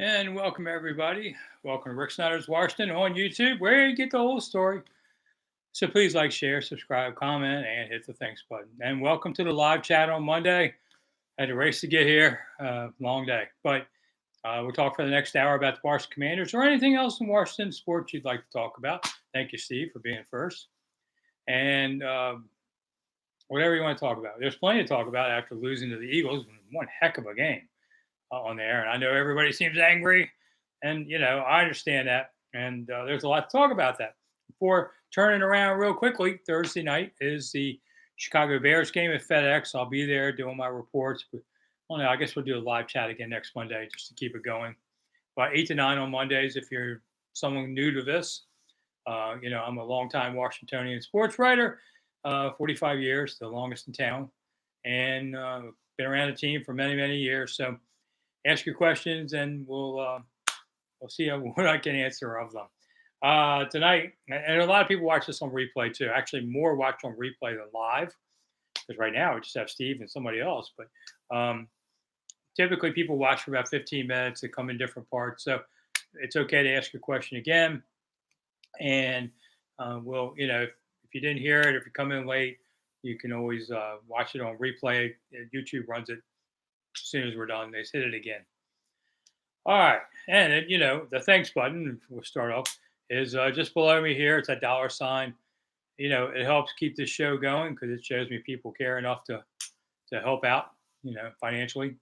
And welcome everybody. Welcome to Rick Snider's Washington on YouTube, where you get the whole story. So please like, share, subscribe, comment, and hit the thanks button. And welcome to the live chat on Monday. I had a race to get here, long day, but we'll talk for the next hour about the Washington Commanders or anything else in Washington sports you'd like to talk about. Thank you, Steve, for being first. And whatever you want to talk about. There's plenty to talk about after losing to the Eagles. One heck of a game on there. And I know everybody seems angry, and I understand that. And there's a lot to talk about that. Before turning around real quickly, Thursday night is the Chicago Bears game at FedEx. I'll be there doing my reports. But well, no, I guess we'll do a live chat again next Monday just to keep it going. About 8 to 9 on Mondays. If you're someone new to this, I'm a longtime Washingtonian sports writer, 45 years, the longest in town, and been around the team for many, many years. So ask your questions, and we'll see what I can answer of them tonight. And a lot of people watch this on replay too. Actually, more watch on replay than live, because right now we just have Steve and somebody else. But typically, people watch for about 15 minutes. They come in different parts, so it's okay to ask your question again. And if you didn't hear it, if you come in late, you can always watch it on replay. YouTube runs it as soon as we're done. They hit it again. All right, and the thanks button. We'll start off is just below me here. It's a dollar sign. It helps keep this show going because it shows me people care enough to help out. Financially.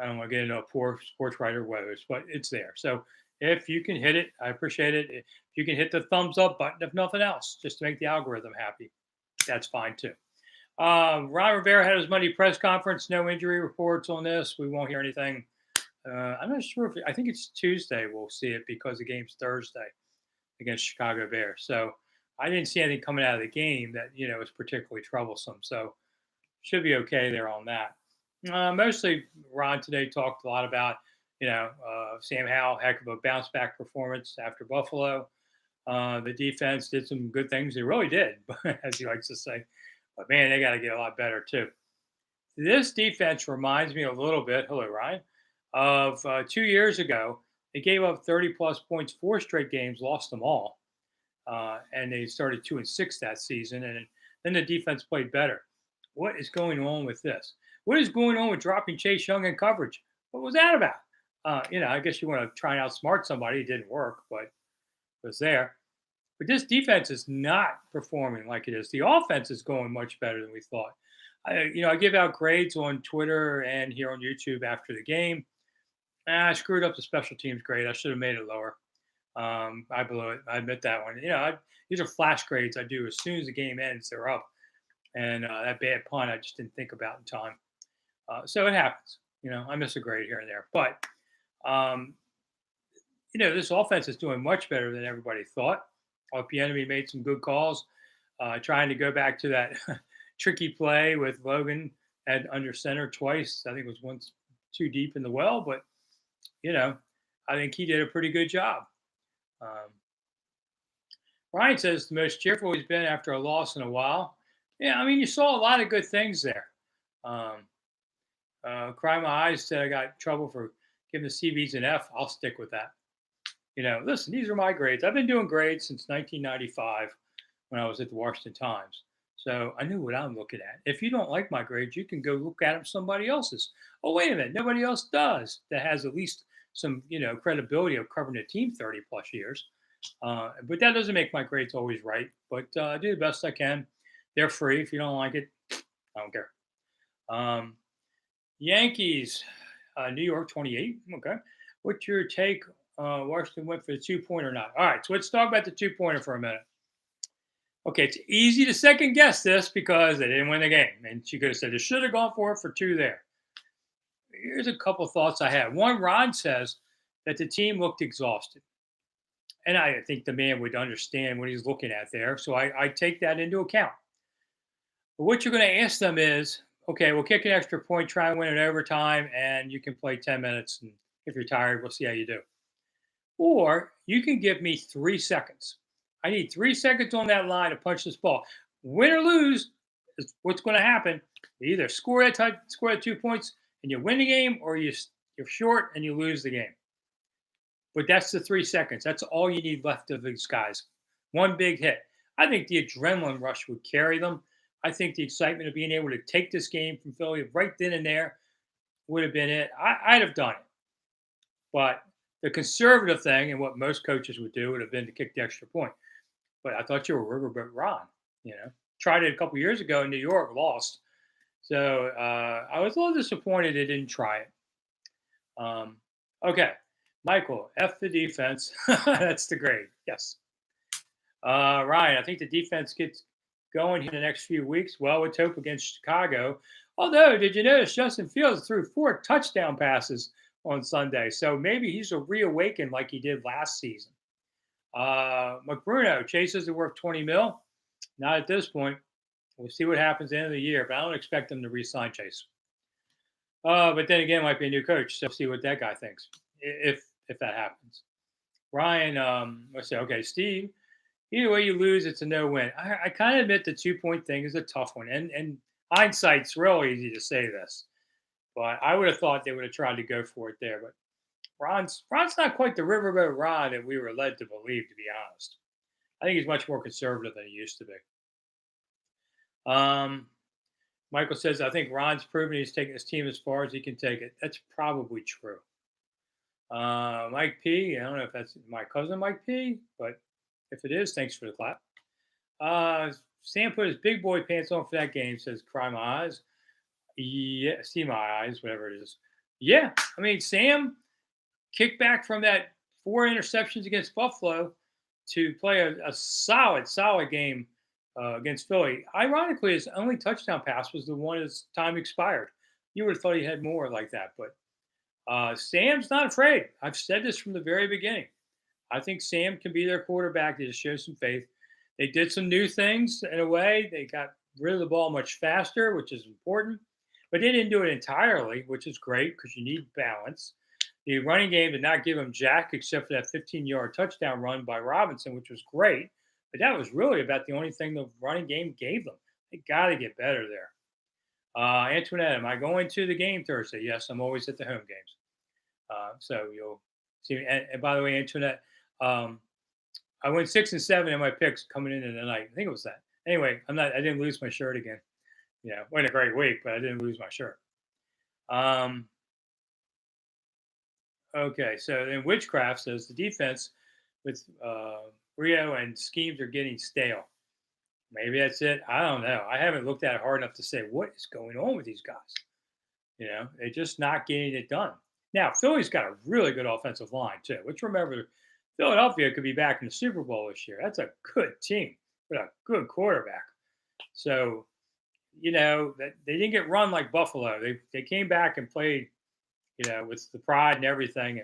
I don't want to get into a poor sports writer woes, but it's there. So if you can hit it, I appreciate it. If you can hit the thumbs up button, if nothing else, just to make the algorithm happy, that's fine too. Ron Rivera had his Monday press conference. No injury reports on this. We won't hear anything. I'm not sure I think it's Tuesday we'll see it because the game's Thursday against Chicago Bears. So I didn't see anything coming out of the game that was particularly troublesome. So should be okay there on that. Mostly, Ron today talked a lot about Sam Howell, heck of a bounce back performance after Buffalo. The defense did some good things. They really did, as he likes to say. But man, they got to get a lot better too. This defense reminds me a little bit. Hello, Ryan. Of 2 years ago, they gave up 30 plus points, 4 straight games, lost them all, and they started 2-6 that season. And then the defense played better. What is going on with this? What is going on with dropping Chase Young in coverage? What was that about? I guess you want to try and outsmart somebody. It didn't work, but it was there. But this defense is not performing like it is. The offense is going much better than we thought. I give out grades on Twitter and here on YouTube after the game. I screwed up the special teams grade. I should have made it lower. I blew it. I admit that one. These are flash grades I do as soon as the game ends. They're up, and that bad punt I just didn't think about in time. So it happens. I miss a grade here and there, but this offense is doing much better than everybody thought. Pienemy made some good calls, trying to go back to that tricky play with Logan at under center twice. I think it was once too deep in the well, but I think he did a pretty good job. Ryan says the most cheerful he's been after a loss in a while. Yeah, I mean, you saw a lot of good things there. Cry My Eyes said I got trouble for giving the CVs an F. I'll stick with that. Listen, these are my grades. I've been doing grades since 1995 when I was at the Washington Times. So I knew what I'm looking at. If you don't like my grades, you can go look at them somebody else's. Oh, wait a minute. Nobody else does that has at least some, credibility of covering a team 30 plus years. But that doesn't make my grades always right. But I do the best I can. They're free. If you don't like it, I don't care. Yankees, New York 28. Okay. What's your take? Washington went for the 2-point or not? All right. So let's talk about the 2-pointer for a minute. Okay. It's easy to second guess this because they didn't win the game. And she could have said they should have gone for it for 2 there. Here's a couple of thoughts I had. One, Ron says that the team looked exhausted. And I think the man would understand what he's looking at there. So I take that into account. But what you're going to ask them is, okay, we'll kick an extra point, try and win it overtime, and you can play 10 minutes. And if you're tired, we'll see how you do. Or you can give me 3 seconds. I need 3 seconds on that line to punch this ball. Win or lose is what's going to happen. You either score that 2 points and you win the game, or you You're short and you lose the game. But that's the 3 seconds. That's all you need left of these guys. One big hit. I think the adrenaline rush would carry them. I think the excitement of being able to take this game from Philly right then and there would have been it. I'd have done it. But the conservative thing and what most coaches would do would have been to kick the extra point. But I thought you were Riverboat Ron. Tried it a couple years ago in New York, lost. So I was a little disappointed they didn't try it. Okay, Michael, F the defense. That's the grade. Yes. Ryan, I think the defense gets going in the next few weeks. Well, with hope against Chicago. Although, did you notice Justin Fields threw 4 touchdown passes on Sunday? So maybe he's a reawakened like he did last season. McBruno, Chase isn't worth 20 mil. Not at this point. We'll see what happens at the end of the year, but I don't expect them to re-sign Chase. But then again, might be a new coach, so we'll see what that guy thinks if that happens. Ryan, let's see. Okay, Steve. Either way you lose, it's a no-win. I kind of admit the 2-point thing is a tough one, and hindsight's real easy to say this, but I would have thought they would have tried to go for it there. But Ron's not quite the riverboat Ron that we were led to believe, to be honest. I think he's much more conservative than he used to be. Michael says, I think Ron's proven he's taking his team as far as he can take it. That's probably true. Mike P, I don't know if that's my cousin Mike P, but if it is, thanks for the clap. Sam put his big boy pants on for that game, says cry my eyes. Yeah, see my eyes, whatever it is. Yeah, I mean, Sam kicked back from that 4 interceptions against Buffalo to play a solid game against Philly. Ironically, his only touchdown pass was the one as time expired. You would have thought he had more like that, but Sam's not afraid. I've said this from the very beginning. I think Sam can be their quarterback. They just show some faith. They did some new things in a way. They got rid of the ball much faster, which is important. But they didn't do it entirely, which is great because you need balance. The running game did not give him jack except for that 15-yard touchdown run by Robinson, which was great. But that was really about the only thing the running game gave them. They got to get better there. Antoinette, am I going to the game Thursday? Yes, I'm always at the home games. So you'll see. And by the way, Antoinette, I went 6 and 7 in my picks coming into the night. I think it was that. Anyway, I didn't lose my shirt again. Wasn't a great week, but I didn't lose my shirt. Okay, so then Witchcraft says the defense with Rio and schemes are getting stale. Maybe that's it. I don't know. I haven't looked at it hard enough to say what is going on with these guys. They're just not getting it done. Now, Philly's got a really good offensive line, too. Let's remember, Philadelphia could be back in the Super Bowl this year. That's a good team with a good quarterback. So, that they didn't get run like Buffalo. They came back and played, with the pride and everything.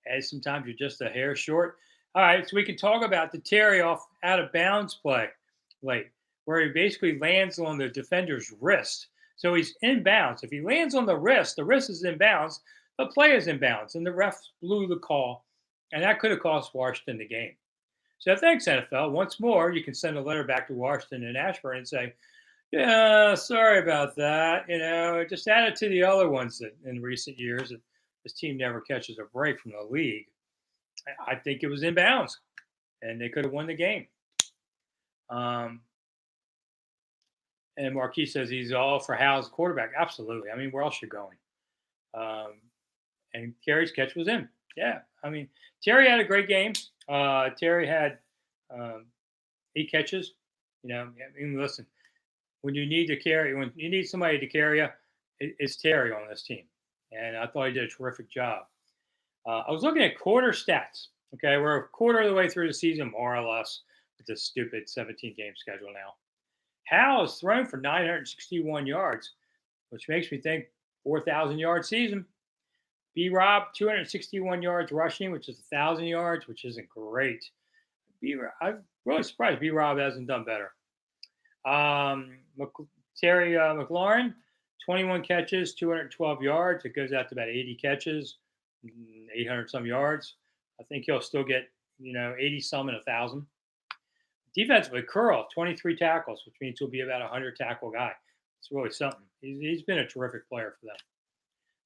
And sometimes you're just a hair short. All right, so we can talk about the Terry off out of bounds play late, where he basically lands on the defender's wrist. So he's in bounds. If he lands on the wrist is in bounds. The play is in bounds, and the ref blew the call, and that could have cost Washington the game. So thanks, NFL. Once more, you can send a letter back to Washington and Ashburn and say, yeah, sorry about that. Just add it to the other ones that in recent years that this team never catches a break from the league. I think it was in bounds, and they could have won the game. And Marquis says he's all for Hal's quarterback. Absolutely. I mean, where else you going? And Terry's catch was in. Yeah. I mean, Terry had a great game. Terry had 8 catches. Listen, when you need somebody to carry you, it's Terry on this team. And I thought he did a terrific job. I was looking at quarter stats. Okay, we're a quarter of the way through the season, more or less, with this stupid 17-game schedule now. Hal has thrown for 961 yards, which makes me think 4,000-yard season. B-Rob, 261 yards rushing, which is 1,000 yards, which isn't great. I'm really surprised B-Rob hasn't done better. Terry McLaurin, 21 catches, 212 yards. It goes out to about 80 catches, 800-some yards. I think he'll still get, 80-some and 1,000. Defensively, Curl, 23 tackles, which means he'll be about a 100-tackle guy. It's really something. He's been a terrific player for them.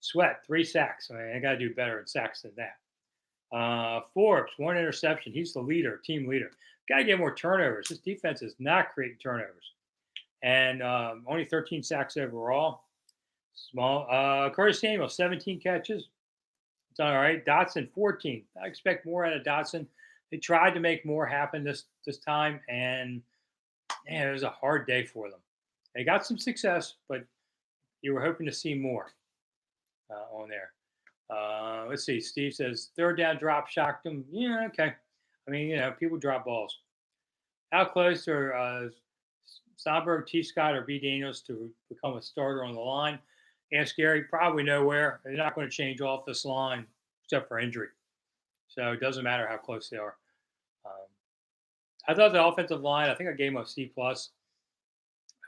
Sweat, 3 sacks. I mean, I got to do better in sacks than that. Forbes, 1 interception. He's the leader, team leader. Got to get more turnovers. This defense is not creating turnovers. And only 13 sacks overall. Small. Curtis Samuel, 17 catches. It's all right. Dotson, 14. I expect more out of Dotson. They tried to make more happen this time, and man, it was a hard day for them. They got some success, but you were hoping to see more on there. Let's see. Steve says third down drop shocked him. Yeah, okay. I mean, people drop balls. How close are Somberg, T. Scott, or B. Daniels to become a starter on the line? Ask Gary. Probably nowhere. They're not going to change off this line except for injury. So it doesn't matter how close they are. I thought the offensive line, I think I gave them a C plus.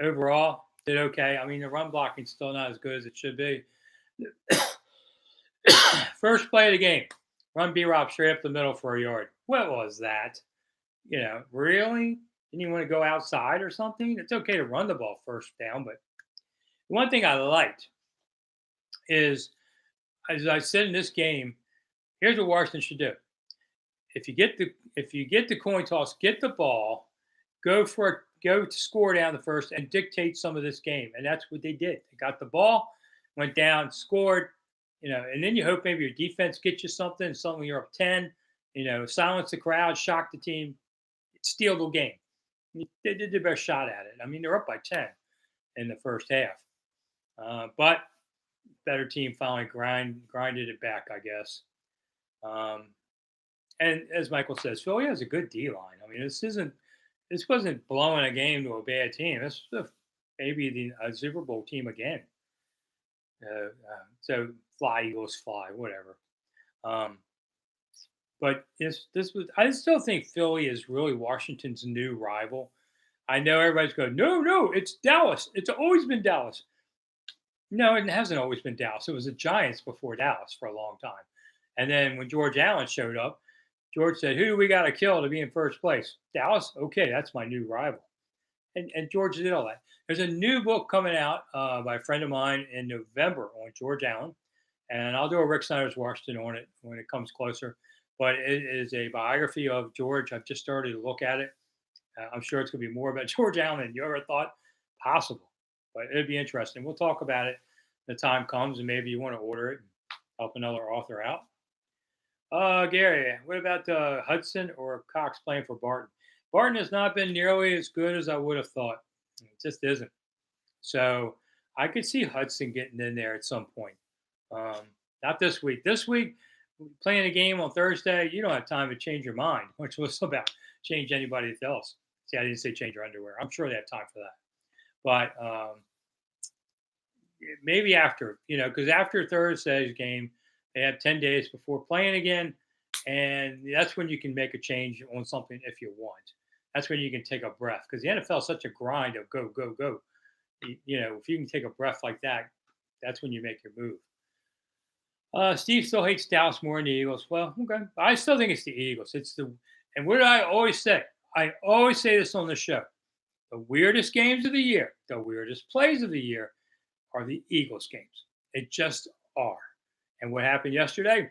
Overall, did okay. I mean, the run blocking's still not as good as it should be. First play of the game, run B-Rob straight up the middle for a yard. What was that? Really? Didn't you want to go outside or something? It's okay to run the ball first down, but one thing I liked is, as I said in this game, here's what Washington should do. If you get the coin toss, get the ball, go to score down the first, and dictate some of this game. And that's what they did. They got the ball, went down, scored, and then you hope maybe your defense gets you something. Suddenly you're up 10, silence the crowd, shock the team, steal the game. They did their best shot at it. I mean, they're up by 10 in the first half, but better team finally grinded it back, I guess. And as Michael says, Philly has a good D line. I mean, this wasn't blowing a game to a bad team. This is maybe a Super Bowl team again. So fly Eagles, fly, whatever. But this was. I still think Philly is really Washington's new rival. I know everybody's going, no, it's Dallas. It's always been Dallas. No, it hasn't always been Dallas. It was the Giants before Dallas for a long time. And then when George Allen showed up, George said, who do we got to kill to be in first place? Dallas? Okay, that's my new rival. And George did all that. There's a new book coming out by a friend of mine in November on George Allen. And I'll do a Rick Snider's Washington on it when it comes closer. But it is a biography of George. I've just started to look at it. I'm sure it's going to be more about George Allen than you ever thought possible. But it'd be interesting. We'll talk about it when the time comes, and maybe you want to order it and help another author out. Gary, what about Hudson or Cox playing for Barton? Barton has not been nearly as good as I would have thought. It just isn't. So I could see Hudson getting in there at some point. Not this week. This week, playing a game on Thursday, you don't have time to change your mind, which was about change anybody else. See, I didn't say change your underwear. I'm sure they have time for that. But maybe after, because after Thursday's game, they have 10 days before playing again, and that's when you can make a change on something if you want. That's when you can take a breath, because the NFL is such a grind of go, go, go. If you can take a breath like that, that's when you make your move. Steve still hates Dallas more than the Eagles. Well, okay. I still think it's the Eagles. And what do I always say? I always say this on the show. The weirdest games of the year, the weirdest plays of the year are the Eagles games. It just are. And what happened yesterday?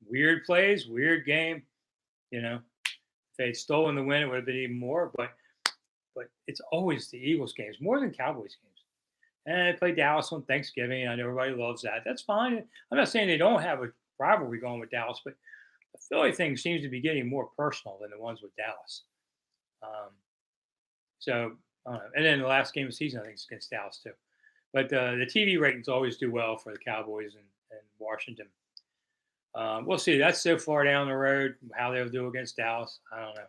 Weird plays, weird game. If they'd stolen the win, it would have been even more. But it's always the Eagles games, more than Cowboys games. And they play Dallas on Thanksgiving. I know everybody loves that. That's fine. I'm not saying they don't have a rivalry going with Dallas, but the Philly thing seems to be getting more personal than the ones with Dallas. And then the last game of the season, I think, is against Dallas too. But the TV ratings always do well for the Cowboys and Washington. We'll see. That's so far down the road. How they'll do against Dallas, I don't know.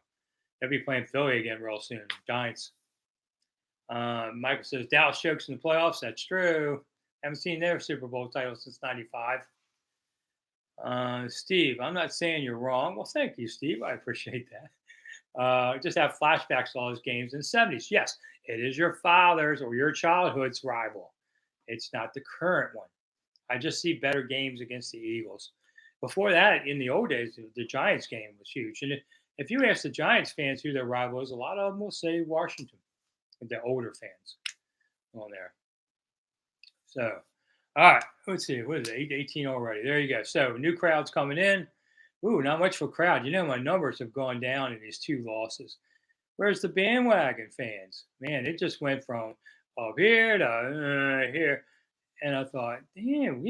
They'll be playing Philly again real soon. Giants. Michael says Dallas chokes in the playoffs. That's true. Haven't seen their Super Bowl title since '95. Steve, I'm not saying you're wrong. Well, thank you, Steve. I appreciate that. Just have flashbacks to all those games in the '70s. Yes, it is your father's or your childhood's rival. It's not the current one. I just see better games against the Eagles. Before that, in the old days, the Giants game was huge. And if you ask the Giants fans who their rival is, a lot of them will say Washington, the older fans on there. So, All right, let's see. What is it? 8:18 already. There you go. So new crowds coming in. Ooh, not much for crowd. My numbers have gone down in these two losses. Where's the bandwagon fans? Man, it just went from up here to here. And I thought, damn,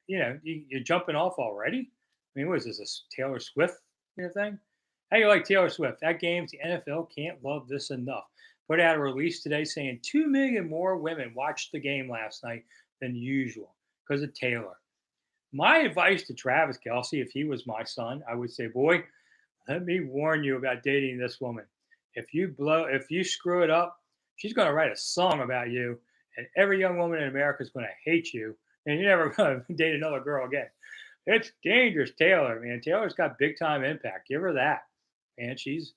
you're jumping off already. I mean, what is this? A Taylor Swift thing? How you like Taylor Swift? That game's the NFL can't love this enough. Put out a release today saying 2 million more women watched the game last night than usual because of Taylor. My advice to Travis Kelsey, if he was my son, I would say, boy, let me warn you about dating this woman. If you screw it up, she's going to write a song about you, and every young woman in America is going to hate you, and you're never going to date another girl again. It's dangerous, Taylor. Man, Taylor's got big time impact. Give her that, and she's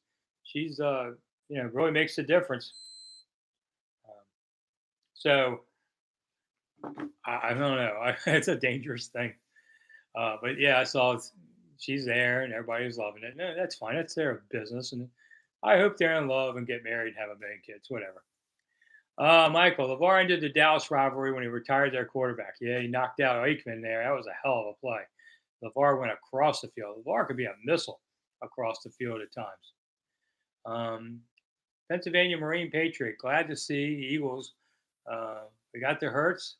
really makes a difference. Um, so I don't know. It's a dangerous thing. But yeah, I saw she's there and everybody's loving it. No, that's fine. That's their business, and I hope they're in love and get married, and have a million kids, whatever. Michael, LeVar ended the Dallas rivalry when he retired their quarterback. Yeah, he knocked out Aikman there. That was a hell of a play. LeVar went across the field. LeVar could be a missile across the field at times. Um, Pennsylvania Marine Patriot, glad to see Eagles. We got the Hurts.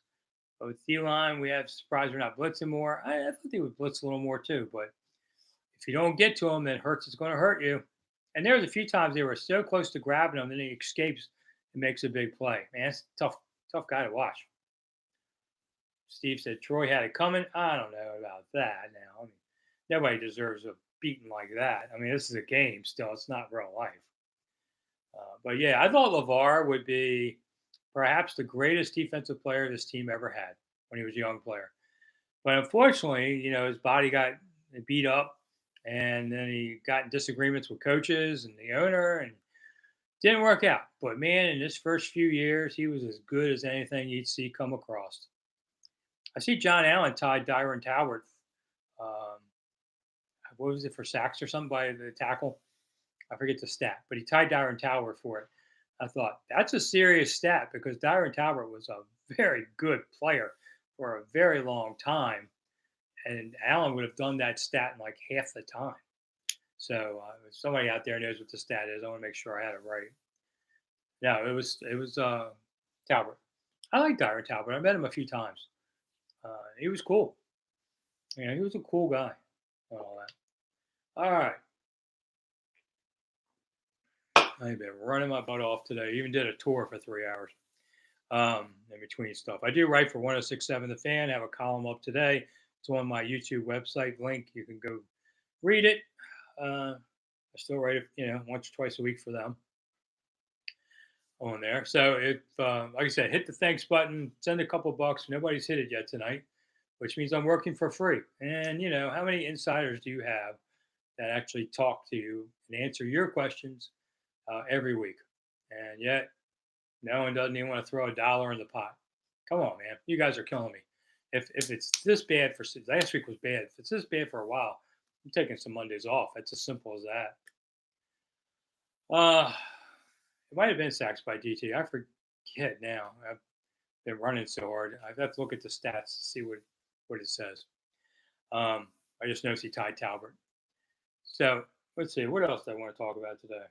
But with D-line, we have surprised we're not blitzing more. I thought they would blitz a little more too, but if you don't get to him, then Hurts is going to hurt you. And there was a few times they were so close to grabbing him, then he escapes and makes a big play. Man, it's a tough guy to watch. Steve said Troy had it coming. I don't know about that now. I mean, nobody deserves a beating like that. I mean, this is a game still. It's not real life. But yeah, I thought LeVar would be perhaps the greatest defensive player this team ever had when he was a young player. But unfortunately, his body got beat up, and then he got in disagreements with coaches and the owner, and didn't work out. But man, in his first few years, he was as good as anything you'd see come across. I see John Allen tied Dyron Talbot. Um, what was it, for sacks or something by the tackle? I forget the stat, but he tied Dyron Talbot for it. I thought that's a serious stat because Dyron Talbot was a very good player for a very long time, and Allen would have done that stat in like half the time. So if somebody out there knows what the stat is, I want to make sure I had it right. No, it was Talbot. I like Dyron Talbot. I met him a few times. He was cool. He was a cool guy and all that. All right. I've been running my butt off today. Even did a tour for 3 hours in between stuff. I do write for 1067 The Fan. I have a column up today. It's on my YouTube website link. You can go read it. I still write it, once or twice a week for them on there. So if, like I said, hit the thanks button, send a couple bucks. Nobody's hit it yet tonight, which means I'm working for free. And how many insiders do you have that actually talk to you and answer your questions every week? And yet, no one doesn't even want to throw $1 in the pot. Come on, man. You guys are killing me. If it's this bad for last week was bad. If it's this bad for a while, I'm taking some Mondays off. It's as simple as that. It might have been sacks by DT. I forget now. I've been running so hard. I have to look at the stats to see what it says. I just noticed he tied Talbot. So let's see. What else do I want to talk about today?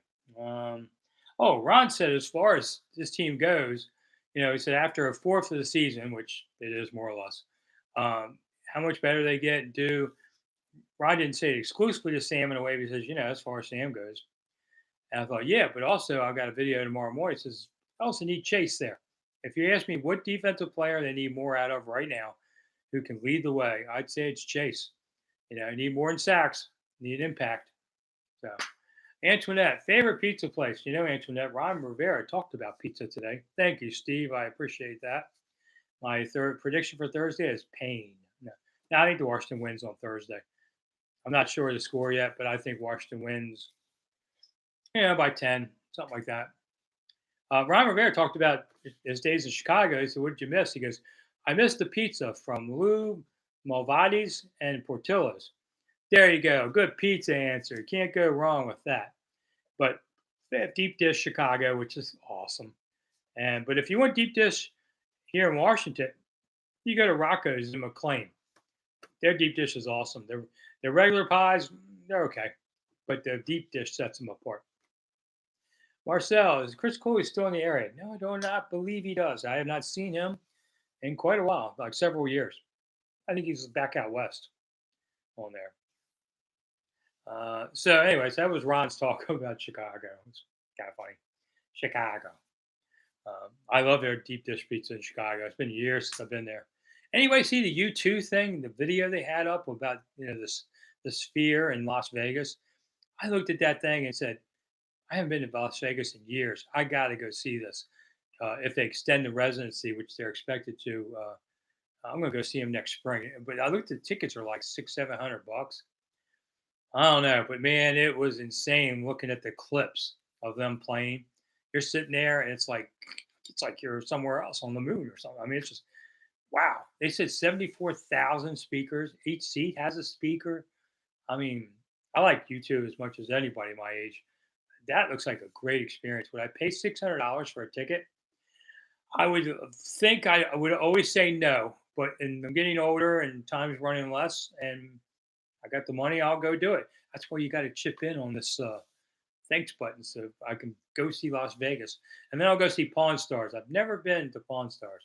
Ron said as far as this team goes, he said after a fourth of the season, which it is more or less, how much better they get and do. Ron didn't say it exclusively to Sam in a way because, as far as Sam goes. And I thought, yeah, but also I've got a video tomorrow morning. It says, I also need Chase there. If you ask me what defensive player they need more out of right now who can lead the way, I'd say it's Chase. I need more in sacks, need impact. So, Antoinette, favorite pizza place? Antoinette, Ron Rivera talked about pizza today. Thank you, Steve. I appreciate that. My third prediction for Thursday is pain. No, I think the Washington wins on Thursday. I'm not sure of the score yet, but I think Washington wins, by 10, something like that. Ron Rivera talked about his days in Chicago. He said, what did you miss? He goes, I missed the pizza from Lou Malvadi's and Portillo's. There you go. Good pizza answer. Can't go wrong with that. But they have deep dish Chicago, which is awesome. But if you want deep dish here in Washington, you go to Rocco's in McLean. Their deep dish is awesome. Their regular pies, they're okay, but the deep dish sets them apart. Marcel, is Chris Cooley still in the area? No, I do not believe he does. I have not seen him in quite a while, like several years. I think he's back out west on there. So, anyways, that was Ron's talk about Chicago. It's kind of funny. Chicago. I love their deep dish pizza in Chicago. It's been years since I've been there. Anyway, see the U2 thing, the video they had up about this the Sphere in Las Vegas. I looked at that thing and said, I haven't been to Las Vegas in years. I got to go see this. If they extend the residency, which they're expected to, I'm going to go see them next spring. But I looked at the tickets are like $600-700. I don't know, but man, it was insane looking at the clips of them playing. You're sitting there, and it's like you're somewhere else on the moon or something. I mean, it's just wow. They said 74,000 speakers. Each seat has a speaker. I mean, I like U2 as much as anybody my age. That looks like a great experience. Would I pay $600 for a ticket? I would think I would always say no, but I'm getting older and time's running less, and I got the money. I'll go do it. That's why you got to chip in on this thanks button so I can go see Las Vegas, and then I'll go see Pawn Stars. I've never been to Pawn Stars.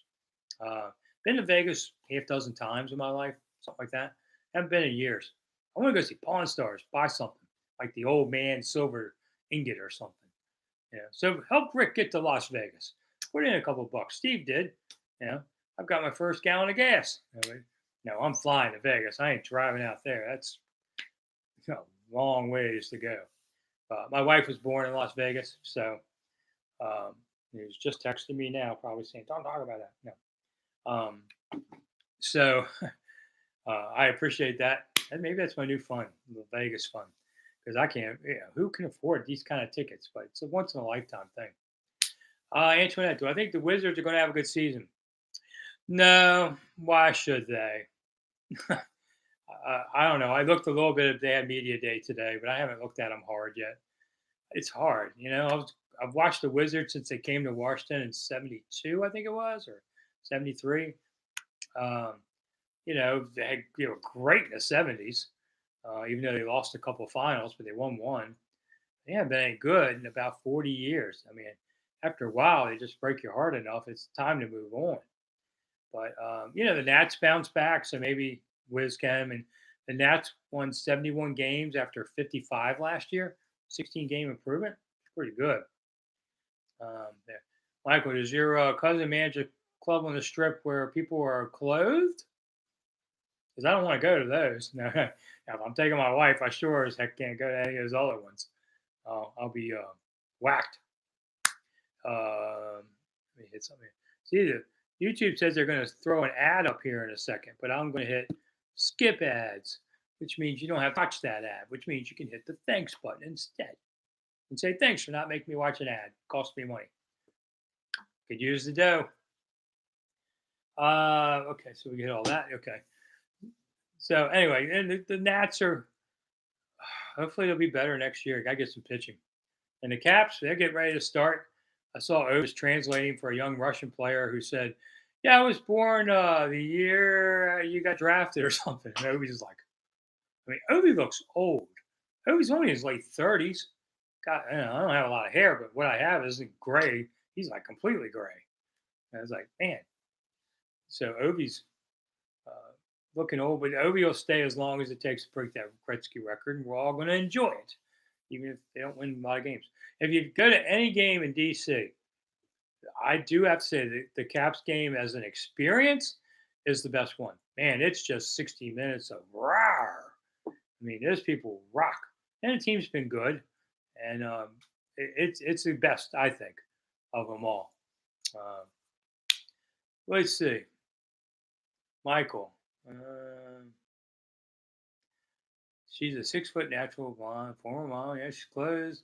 Been to Vegas half dozen times in my life, something like that. Haven't been in years. I want to go see Pawn Stars, buy something like the old man silver ingot or something. Yeah. So help Rick get to Las Vegas. Put in a couple bucks. Steve did. You know, I've got my first gallon of gas. No, I'm flying to Vegas. I ain't driving out there. That's long ways to go. My wife was born in Las Vegas, so he was just texting me now, probably saying, "Don't talk about that." No. So I appreciate that, and maybe that's my new fun, the Vegas fun, because I can't. Who can afford these kind of tickets? But it's a once in a lifetime thing. Antoinette, do I think the Wizards are going to have a good season? No. Why should they? I don't know. I looked a little bit if they had media day today, but I haven't looked at them hard yet. It's hard, I've watched the Wizards since they came to Washington in '72, I think it was, or '73. Um, they had great in the '70s, even though they lost a couple of finals, but they won one. They haven't been any good in about 40 years. I mean, after a while, they just break your heart enough. It's time to move on. But the Nats bounced back, so maybe Wiz can. And the Nats won 71 games after 55 last year, 16-game improvement. It's pretty good. There. Michael, does your cousin manage a club on the strip where people are clothed? Because I don't want to go to those. No, if I'm taking my wife, I sure as heck can't go to any of those other ones. I'll be whacked. Let me hit something. See, YouTube says they're going to throw an ad up here in a second, but I'm going to hit skip ads, which means you don't have to watch that ad, which means you can hit the thanks button instead and say, thanks for not making me watch an ad. Cost me money. Could use the dough. Okay, so we get all that. Okay. So anyway, and the Nats are, hopefully they'll be better next year. Got to get some pitching. And the Caps, they're getting ready to start. I saw Ovis translating for a young Russian player who said, yeah, I was born the year you got drafted or something. And Ovi's is like, Ovi looks old. Ovi's only in his late 30s. God, I don't have a lot of hair, but what I have isn't gray. He's like completely gray. And I was like, man. So Ovi's looking old, but Ovi will stay as long as it takes to break that Gretzky record, and we're all going to enjoy it, even if they don't win a lot of games. If you go to any game in DC, I do have to say that the Caps game as an experience is the best one. Man, it's just 60 minutes of rawr. I mean, those people rock, and the team's been good, and it's the best, I think, of them all. Let's see, Michael. She's a 6-foot natural blonde, former model. Yeah, she's closed.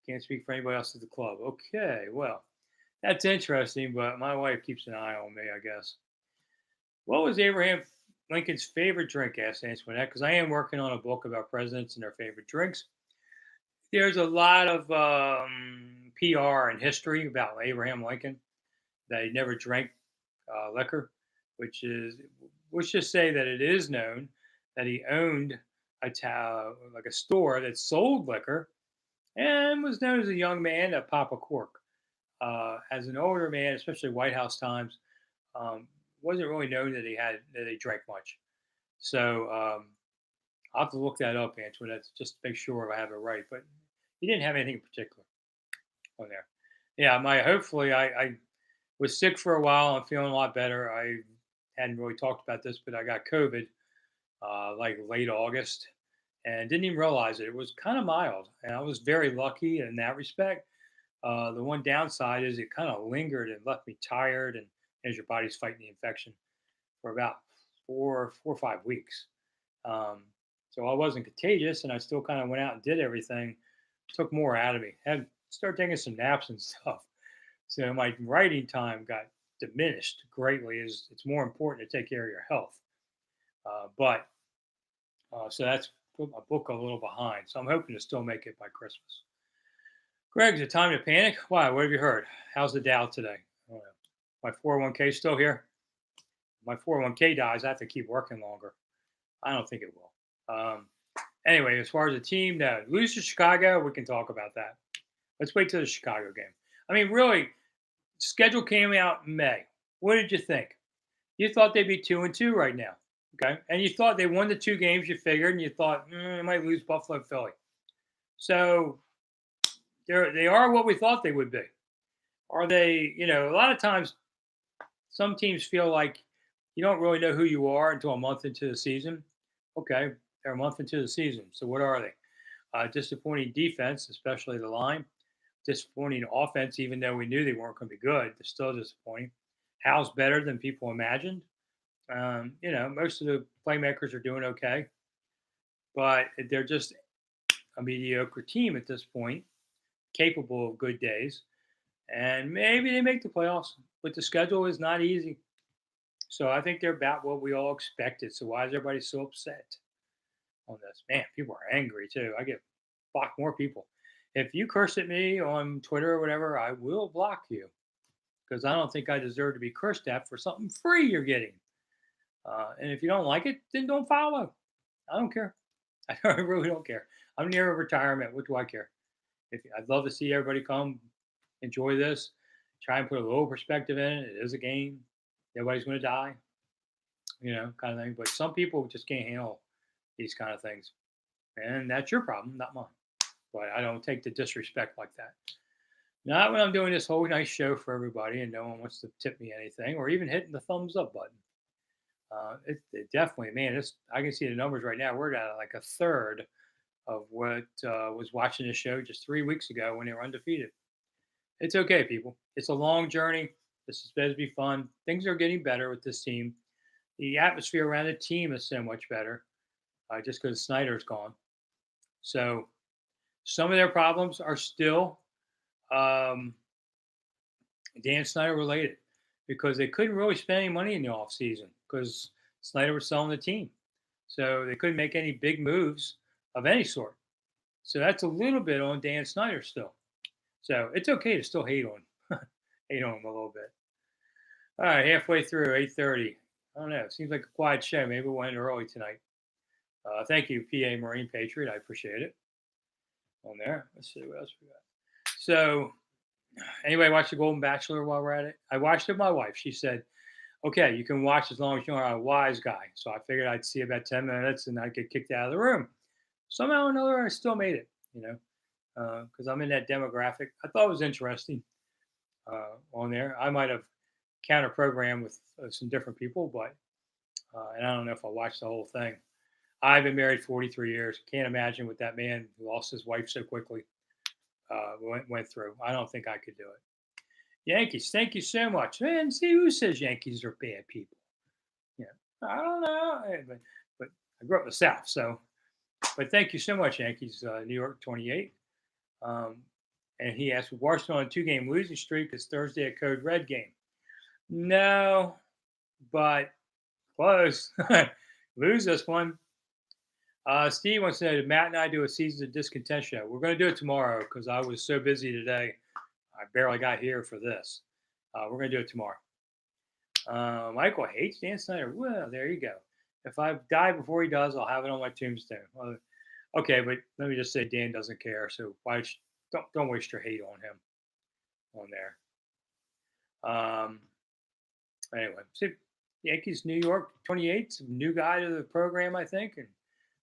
Can't speak for anybody else at the club. Okay, well, that's interesting, but my wife keeps an eye on me, I guess. What was Abraham Lincoln's favorite drink? Asked Antoinette, because I am working on a book about presidents and their favorite drinks. There's a lot of PR and history about Abraham Lincoln that he never drank liquor, which is, let's just say that it is known that he owned like a store that sold liquor and was known as a young man to pop a cork. As an older man, especially White House times, um, wasn't really known that he drank much. So I'll have to look that up, Antoinette, just to make sure I have it right. But he didn't have anything in particular on there. Yeah, my hopefully I was sick for a while. I'm feeling a lot better. I hadn't really talked about this, but I got COVID like late August and didn't even realize it. It was kind of mild, and I was very lucky in that respect. The one downside is it kind of lingered and left me tired, and as your body's fighting the infection for about 4 or 5 weeks. Um, so I wasn't contagious, and I still kind of went out and did everything. Took more out of me. Had started taking some naps and stuff. So my writing time got diminished greatly. Is it's more important to take care of your health. But so that's put my book a little behind. So I'm hoping to still make it by Christmas. Greg, is it time to panic? Why? What have you heard? How's the Dow today? I don't know. My 401k still here? My 401k dies, I have to keep working longer. I don't think it will. Anyway, as far as the team, no. Lose to Chicago, we can talk about that. Let's wait till the Chicago game. I mean, really, schedule came out in May. What did you think? You thought they'd be 2-2 right now, okay? And you thought they won the 2 games. You figured, and you thought they might lose Buffalo and Philly. So they are what we thought they would be. Are they? You know, a lot of times, some teams feel like you don't really know who you are until a month into the season. Okay, they're a month into the season. So what are they? Disappointing defense, especially the line. Disappointing offense, even though we knew they weren't going to be good. They're still disappointing. Hal's better than people imagined. You know, most of the playmakers are doing okay, but they're just a mediocre team at this point, capable of good days. And maybe they make the playoffs, but the schedule is not easy. So I think they're about what we all expected. So why is everybody so upset on this? Man, people are angry too. I get block more people. If you curse at me on Twitter or whatever, I will block you because I don't think I deserve to be cursed at for something free you're getting. And if you don't like it, then don't follow. I don't care. I really don't care. I'm near retirement. What do I care? If I'd love to see everybody come enjoy this, try and put a little perspective in it. It is a game. Nobody's going to die, you know, kind of thing. But some people just can't handle these kind of things, and that's your problem, not mine. But I don't take the disrespect like that. Not when I'm doing this whole nice show for everybody and no one wants to tip me anything or even hitting the thumbs up button. It definitely, man, I can see the numbers right now. We're at like a third of what was watching this show just 3 weeks ago when they were undefeated. It's okay, people. It's a long journey. This is supposed to be fun. Things are getting better with this team. The atmosphere around the team is so much better just because Snider's gone. So some of their problems are still um, Dan Snyder related because they couldn't really spend any money in the offseason because Snyder was selling the team. So they couldn't make any big moves of any sort. So that's a little bit on Dan Snyder still. So it's okay to still hate on hate on him a little bit. All right, halfway through, 8:30. I don't know. It seems like a quiet show. Maybe we'll end early tonight. Thank you, PA Marine Patriot. I appreciate it. On there. Let's see what else we got. So anyway, watch The Golden Bachelor while we're at it. I watched it with my wife. She said, okay, you can watch as long as you're a wise guy. So I figured I'd see about 10 minutes and I'd get kicked out of the room. Somehow or another, I still made it, you know, because I'm in that demographic. I thought it was interesting on there. I might have counter programmed with some different people, but, and I don't know if I'll watch the whole thing. I've been married 43 years. Can't imagine what that man who lost his wife so quickly went through. I don't think I could do it. Yankees, thank you so much. Man, see who says Yankees are bad people. Yeah, I don't know, but I grew up in the South, so. But thank you so much, Yankees. New York 28. And he asked, Washington on a 2-game losing streak is Thursday a code red game? No, but close. Lose this one. Steve wants to know, did Matt and I do a Seasons of Discontent show? We're going to do it tomorrow because I was so busy today. I barely got here for this. We're going to do it tomorrow. Michael hates Dan Snyder. Well, there you go. If I die before he does, I'll have it on my tombstone. Well, okay, but let me just say Dan doesn't care, so don't waste your hate on him on there. Anyway, so Yankees New York 28, new guy to the program, I think, and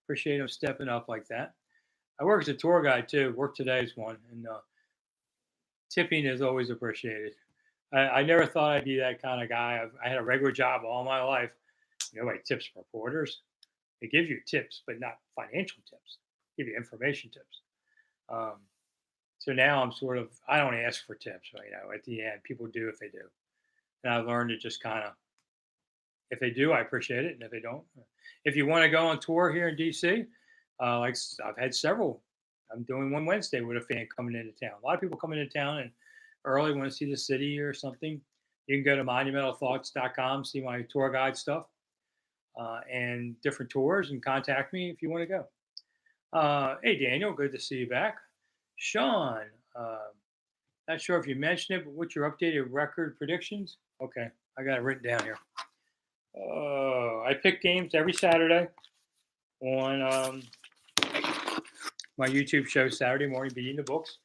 appreciate him stepping up like that. I work as a tour guide too. Work today's one, and tipping is always appreciated. I never thought I'd be that kind of guy. I had a regular job all my life. Nobody tips reporters. They give you tips, but not financial tips. Give you information tips. Um, so now I'm sort of I don't ask for tips. At the end, people do if they do, and I learned to just kind of if they do, I appreciate it, and if they don't, if you want to go on tour here in DC, I've had several. I'm doing one Wednesday with a fan coming into town. A lot of people coming into town and early want to see the city or something. You can go to monumentalthoughts.com, see my tour guide stuff and different tours, and contact me if you want to go. Hey, Daniel, good to see you back. Sean, uh, not sure if you mentioned it, but what's your updated record predictions? Okay, I got it written down here. I pick games every Saturday on my YouTube show, Saturday Morning Beating the Books.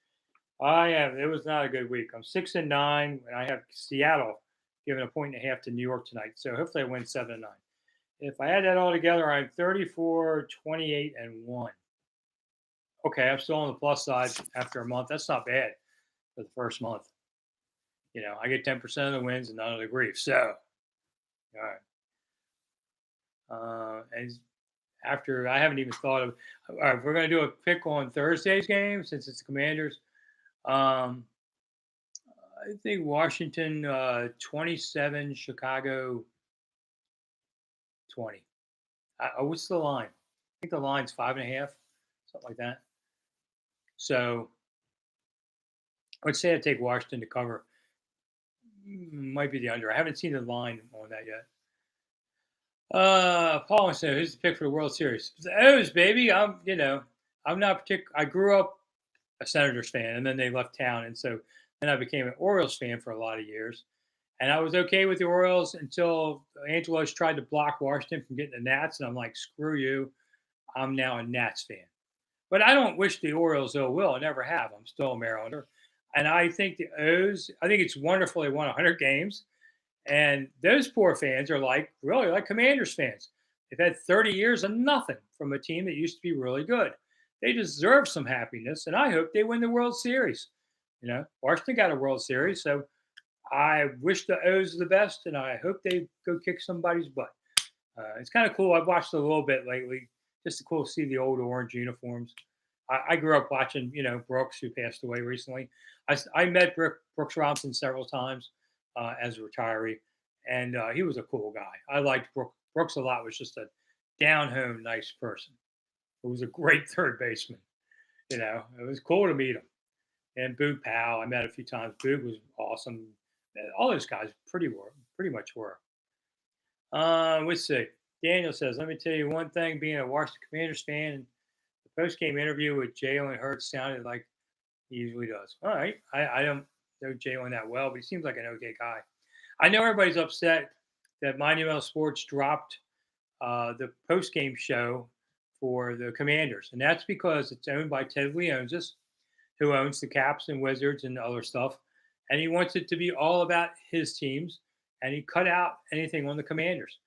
It was not a good week. I'm 6-9, and I have Seattle giving a point and a half to New York tonight. So hopefully I win 7-9. If I add that all together, I'm 34, 28, and 1. Okay, I'm still on the plus side after a month. That's not bad for the first month. I get 10% of the wins and none of the grief. So, all right. And after I haven't even thought of. All right, we're going to do a pick on Thursday's game since it's the Commanders. I think Washington 27, Chicago 20. What's the line? I think the line's 5.5, something like that. So I'd say I'd take Washington to cover. Might be the under. I haven't seen the line on that yet. Paul said, "Who's the pick for the World Series?" The O's, baby. I'm not particular. I grew up a Senators fan, and then they left town, and so then I became an Orioles fan for a lot of years. And I was okay with the Orioles until Angelos tried to block Washington from getting the Nats, and I'm like, screw you. I'm now a Nats fan. But I don't wish the Orioles ill will. I never have. I'm still a Marylander. And I think the O's, I think it's wonderful they won 100 games. And those poor fans are really like Commanders fans. They've had 30 years of nothing from a team that used to be really good. They deserve some happiness, and I hope they win the World Series. Washington got a World Series, so I wish the O's the best, and I hope they go kick somebody's butt. It's kind of cool. I've watched a little bit lately. Just cool to see the old orange uniforms. I grew up watching, Brooks, who passed away recently. I met Brooks Robinson several times as a retiree, and he was a cool guy. I liked Brooks a lot. Was just a down-home, nice person. He was a great third baseman. It was cool to meet him. And Boog Powell, I met a few times. Boog was awesome. All those guys pretty much were. Let's see. Daniel says, "Let me tell you one thing. Being a Washington Commanders fan, the post-game interview with Jalen Hurts sounded like he usually does." All right. I don't know Jalen that well, but he seems like an okay guy. I know everybody's upset that Monumental Sports dropped the post-game show for the Commanders, and that's because it's owned by Ted Leonsis, who owns the Caps and Wizards and other stuff, and he wants it to be all about his teams, and he cut out anything on the Commanders.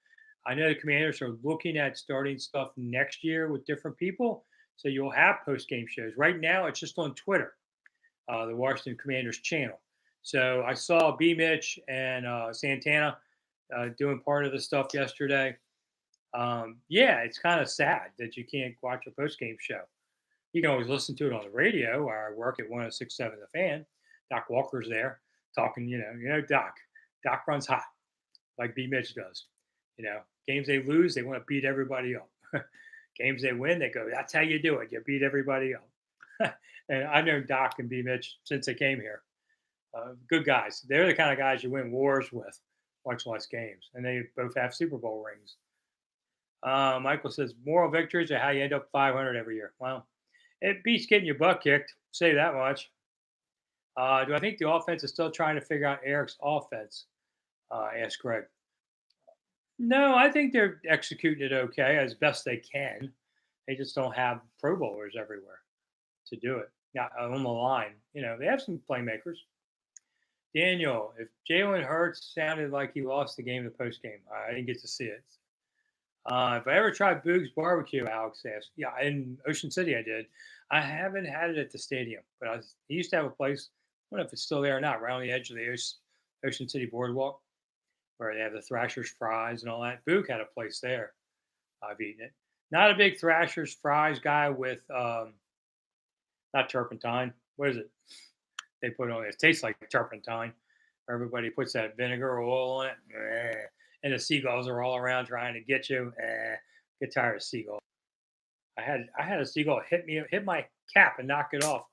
I know the Commanders are looking at starting stuff next year with different people, so you'll have post-game shows. Right now, it's just on Twitter, the Washington Commanders channel. So I saw B. Mitch and Santana doing part of the stuff yesterday. Yeah, it's kind of sad that you can't watch a post-game show. You can always listen to it on the radio, where I work at 106.7 The Fan. Doc Walker's there talking, Doc. Doc runs hot, like B. Mitch does. Games they lose, they want to beat everybody up. Games they win, they go, that's how you do it. You beat everybody up. And I've known Doc and B. Mitch since they came here. Good guys. They're the kind of guys you win wars with, much less games. And they both have Super Bowl rings. Michael says, moral victories are how you end up 500 every year. Well, it beats getting your butt kicked. Say that much. Do I think the offense is still trying to figure out Eric's offense? Asked Greg. No, I think they're executing it okay as best they can. They just don't have Pro Bowlers everywhere to do it. Not on the line. They have some playmakers. Daniel, if Jalen Hurts sounded like he lost the game in the post game, I didn't get to see it. If I ever tried Boog's Barbecue, Alex asked. Yeah, in Ocean City I did. I haven't had it at the stadium, but he used to have a place. I don't know if it's still there or not, right on the edge of the Ocean City Boardwalk, where they have the Thrasher's fries and all that. Boog had a place there. I've eaten it. Not a big Thrasher's fries guy with not turpentine. What is it? They put on it. It tastes like turpentine. Everybody puts that vinegar oil on it. And the seagulls are all around trying to get you. Get tired of seagulls. I had a seagull hit my cap and knock it off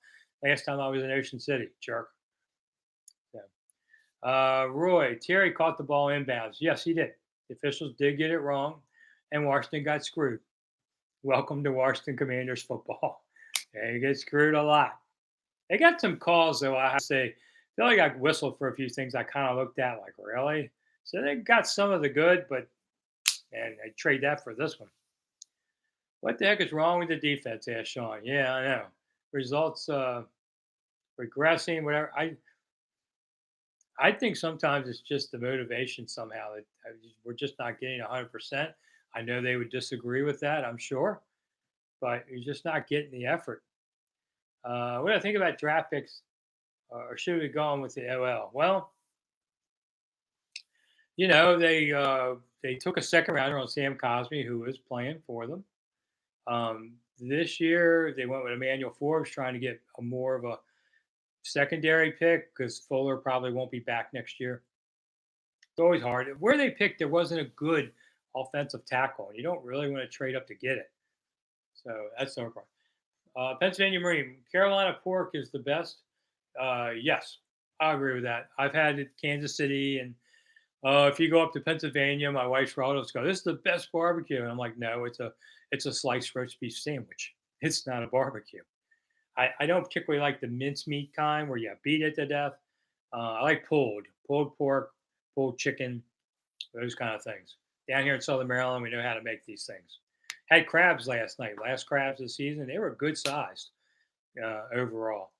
last time I was in Ocean City. Jerk. Yeah. Roy, Terry caught the ball inbounds. Yes, he did. The officials did get it wrong, and Washington got screwed. Welcome to Washington Commanders football. They get screwed a lot. They got some calls, though, I have to say. I feel like I whistled for a few things I kind of looked at like, really? So they got some of the good, but and I trade that for this one. What the heck is wrong with the defense? Asked Sean. Yeah, I know. Results regressing, whatever. I think sometimes it's just the motivation somehow that we're just not getting 100%. I know they would disagree with that, I'm sure, but you're just not getting the effort. What do I think about draft picks, or should we go on with the OL? Well, they took a second rounder on Sam Cosmi, who was playing for them. This year, they went with Emmanuel Forbes, trying to get a more of a secondary pick because Fuller probably won't be back next year. It's always hard. Where they picked, there wasn't a good offensive tackle, and you don't really want to trade up to get it. So that's no problem. Pennsylvania Marine, Carolina pork is the best. Yes, I agree with that. I've had it Kansas City, and if you go up to Pennsylvania, my wife's relatives go, "This is the best barbecue," and I'm like, "No, it's a sliced roast beef sandwich. It's not a barbecue." I don't particularly like the mincemeat kind where you beat it to death. I like pulled pork, pulled chicken, those kind of things. Down here in Southern Maryland, we know how to make these things. Had crabs last night, last crabs of the season. They were good sized overall.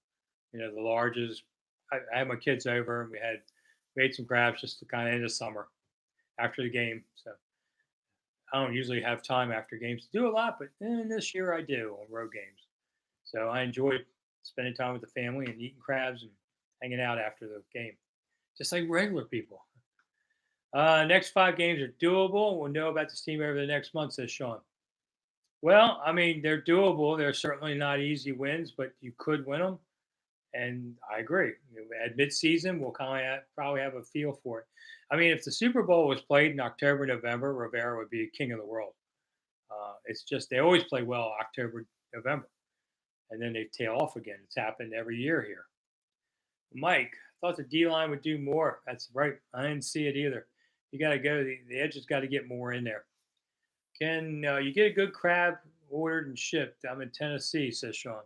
The largest. I had my kids over and we made some crabs just to kind of end the summer after the game. So I don't usually have time after games to do a lot, but this year I do on road games. So I enjoyed spending time with the family and eating crabs and hanging out after the game, just like regular people. Next 5 games are doable. We'll know about this team over the next month, says Sean. Well, I mean, they're doable. They're certainly not easy wins, but you could win them. And I agree. At midseason, we'll probably have a feel for it. I mean, if the Super Bowl was played in October, November, Rivera would be king of the world. It's just they always play well October, November, and then they tail off again. It's happened every year here. Mike, thought the D line would do more. That's right. I didn't see it either. You got to go. The edge has got to get more in there. Can you get a good crab ordered and shipped? I'm in Tennessee, says Sean.